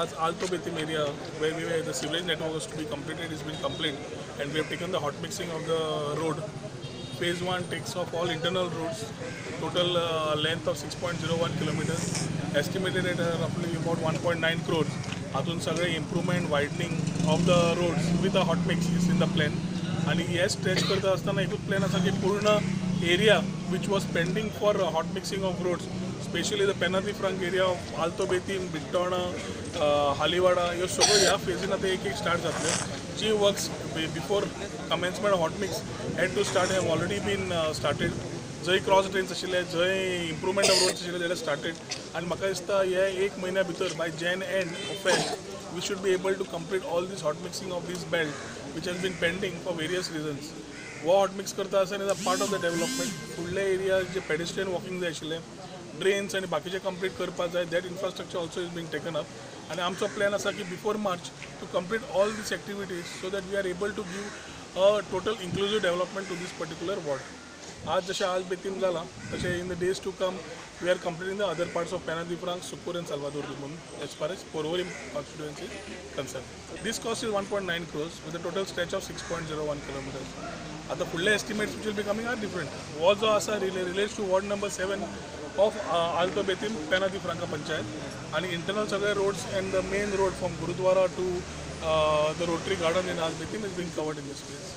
as Alto Betim area where the sewerage network was to be completed is been completed, and we have taken the hot mixing of the road. Phase 1 takes off all internal roads, total length of 6.01 kilometers, estimated at roughly about 1.9 crores. Athun sagre improvement, widening of the roads with a hot mix is in the plan. And yes, stretch करता असताना एकूच plan असा की पूर्ण area which was pending for hot mixing of roads, specially the Penha de France area of Alto Betim, Britona, Haliwada ह्यो सगळ्यो ह्या फेजीन आतां एक स्टार्ट जातले. जी works before commencement hot mix had to start have already been started. जंय क्रॉस ड्रेन्स आशिल्ले, जंय इम्प्रुवमेंट ऑफ रोड्स आशिल्ले, जाल्यार स्टार्टेड. आनी म्हाका दिसता हे एक म्हयन्या भितर by Jan end of Feb we should be able to complete all this hot mixing of this belt which has been pending for various reasons. वो hot mix करता आसतना is a part of the development. फुडले area जे pedestrian walking जाय आशिल्ले, drains आनी बाकीचे complete करपाक जाय, that infrastructure also is being taken up. आनी आमचो प्लॅन आसा की before March to complete all these activities so that we are able to give a total inclusive development to this particular ward. आज जसे आज बेतीम झाला तसे in the days to come we are completing the other parts of Penna-Difranc, Sukur and Salvador Limon as far as Porvorim constituency is concerned. This cost is 1.9 crores with a total stretch of 6.01 kilometers. At the full estimates which will be coming are different. Ward जो असा relates to ward number 7 of Alto Betim, Penna-Difranc Panchayat, and internal सगळे roads and the main road from Gurudwara to the Rotary Garden in Al Betim is being covered in this place.